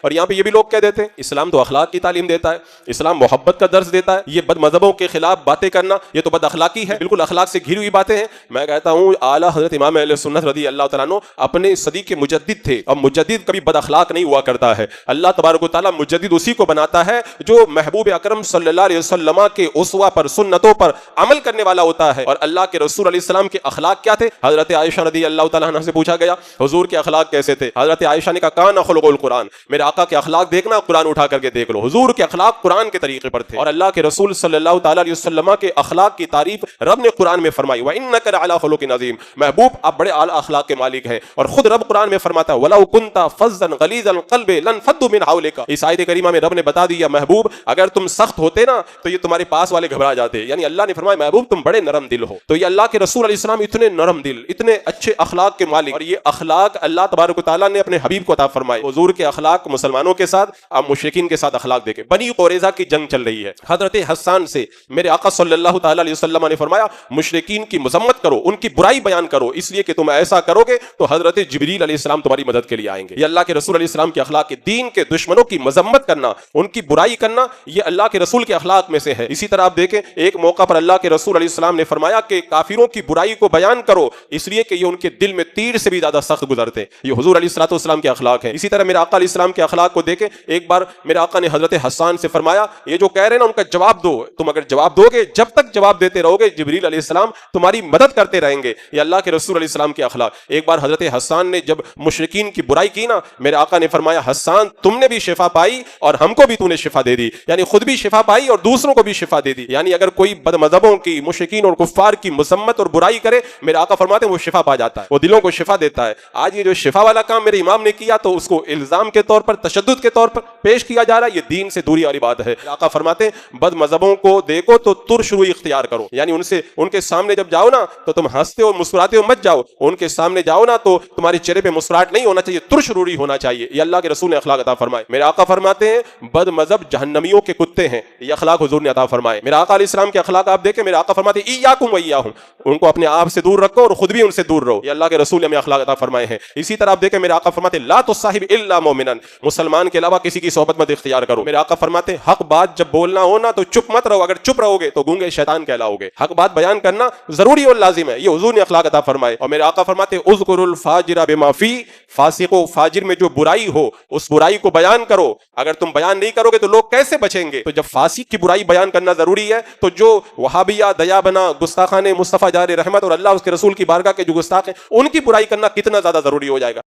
اور یہاں پہ یہ بھی لوگ کہہ دیتے ہیں اسلام تو اخلاق کی تعلیم دیتا ہے، اسلام محبت کا درس دیتا ہے، یہ بد مذہبوں کے خلاف باتیں کرنا یہ تو بد اخلاقی ہے، بالکل اخلاق سے گھری ہوئی باتیں ہیں۔ میں کہتا ہوں اعلیٰ حضرت امام اہل سنت رضی اللہ تعالیٰ عنہ اپنے صدی کے مجدد تھے، اور مجدد کبھی بد اخلاق نہیں ہوا کرتا ہے۔ اللہ تبارک و تعالیٰ مجدد اسی کو بناتا ہے جو محبوب اکرم صلی اللہ علیہ وسلم کے اسوہ پر، سنتوں پر عمل کرنے والا ہوتا ہے۔ اور اللہ کے رسول علیہ السلام کے اخلاق کیا تھے؟ حضرت عائشہ رضی اللہ تعالیٰ عنہ سے پوچھا گیا حضور کے اخلاق کیسے تھے؟ حضرت عائشہ نے کہا کان خلق القرآن، میرے آقا کے اخلاق دیکھنا، قرآن اٹھا کر کے دیکھ لو، حضور کے اخلاق قرآن کے طریقے پر تھے۔ اور اللہ کے رسول صلی اللہ تعالیٰ علیہ وسلم کے اخلاق کی تعریف رب نے قرآن میں فرمائی، وَإِنَّكَ لَعَلَىٰ خُلُقٍ عَظِيمٍ، محبوب آپ بڑے اعلیٰ اخلاق کے مالک ہیں۔ اور خود رب قرآن میں فرماتا ہے وَلَوْ كُنْتَ فَظًّا غَلِيظَ الْقَلْبِ لَانفَضُّوا مِنْ حَوْلِكَ، اس آیت کریمہ میں رب نے بتا دیا محبوب اگر تم سخت ہوتے نا تو یہ تمہارے پاس والے گھبرا جاتے، یعنی اللہ نے فرمایا محبوب تم بڑے نرم دل ہو۔ تو یہ اللہ کے رسول علیہ السلام اتنے نرم دل، اتنے اچھے اخلاق کے مالک، اور یہ اخلاق اللہ تبارک و تعالیٰ نے اپنے حبیب کو عطا فرمائے۔ حضور کے اخلاق مسلمانوں کے ساتھ، آپ مشرکین کے ساتھ اخلاق دیکھیں۔ بنی قریظہ کی جنگ چل رہی ہے، حضرت حسان سے میرے آقا صلی اللہ تعالیٰ علیہ وسلم نے فرمایا مشرکین کی مذمت کرو، ان کی برائی بیان کرو، اس لیے کہ تم ایسا کرو گے تو حضرت جبریل علیہ السلام تمہاری مدد کے لیے آئیں گے۔ یہ اللہ کے رسول علیہ السلام کے اخلاق کے، دین کے دشمنوں کی مذمت کرنا، ان کی برائی کرنا، یہ اللہ کے رسول کے اخلاق میں سے ہے۔ اسی طرح آپ دیکھیں ایک موقع پر اللہ کے رسول علیہ السلام نے فرمایا کہ کافروں کی برائی کو بیان کرو، اس لیے کہ یہ ان کے دل میں تیر سے بھی زیادہ سخت گزرتے ہیں۔ یہ حضور علیہ الصلوۃ والسلام کے اخلاق ہیں۔ اسی طرح میرے آقا علیہ السلام کے اخلاق کو دیکھیں، ایک بار میرے آقا نے حضرت حسان سے فرمایا یہ جو کہہ رہے ہیں نا ان کا جواب دو، تم اگر جواب دو گے جب تک جواب دیتے رہو گے جبریل علیہ السلام تمہاری مدد کرتے رہیں گے۔ یہ اللہ کے رسول علیہ السلام کے اخلاق۔ ایک بار حضرت حسان نے جب مشرکین کی برائی کی نا، میرے آقا نے فرمایا حسان تم نے بھی شفا پائی اور ہم کو بھی تو نے شفا دے دی، یعنی خود بھی شفا پائی اور دوسروں کو بھی شفا دے دی۔ یعنی اگر کوئی بد مذہبوں کی، مشرکین اور کفار کی مذمت اور برائی کرے، میرے آقا فرماتے ہیں وہ شفا پا جاتا ہے، وہ دلوں کو شفا دیتا ہے۔ آج یہ جو شفا والا کام میرے امام نے کیا تو اس کو الزام کے طور پر، تشدد کے طور پر پیش کیا جا رہا ہے، یہ دین سے دوری والی بات ہے۔ آقا فرماتے ہیں بد مذہبوں کو دیکھو تو ترش روی اختیار کرو، یعنی ان کے سامنے جب جاؤ نا تو تم ہنستے ہو مسکراتے ہو مت جاؤ، ان کے سامنے جاؤ نا تو تمہارے چہرے پہ مسکراہٹ نہیں ہونا چاہیے، ترش روی ہونا چاہیے۔ یہ اللہ کے رسول نے اخلاق عطا فرمائے۔ میرے آقا فرماتے ہیں بد مذہب جہنمیوں کے کتے ہیں، یہ اخلاق حضور نے عطا فرمائے۔ میرے آقا علیہ السلام کے اخلاق آپ دیکھیں، میرے آقا فرماتے ہیں ایاکم وایاہم، ان کو اپنے آپ سے دور رکھو اور خود بھی ان سے دور رہو، یہ اللہ کے رسول نے ہمیں اخلاق عطا فرمائے ہیں۔ اسی طرح آپ دیکھیں میرے آقا فرماتے ہیں لا تصاحب الا مومنا، مسلمان کے علاوہ کسی کی صحبت مت اختیار کرو۔ میرے آقا فرماتے ہیں حق بات جب بولنا ہو نا تو چپ مت رہو، اگر چپ رہو گے تو گونگے شیطان کہلاؤ گے۔ حق بات بیان کرنا ضروری اور لازم ہے، یہ حضور نے اخلاق عطا فرمائے۔ اور میرے آقا فرماتے ہیں اذکروا الفاجر بما فی، فاسق و فاجر میں جو برائی ہو اس برائی کو بیان کرو، اگر تم بیان نہیں کرو گے تو لوگ کیسے بچیں گے؟ تو جب فاسق کی برائی بیان کرنا ضروری ہے تو جو وہابیہ، دیا بنا، گستاخان مصطفیٰ جار رحمت اور اللہ اس کے رسول کی بارگاہ کے جو گستاخ ہیں ان کی برائی کرنا کتنا زیادہ ضروری ہو جائے گا۔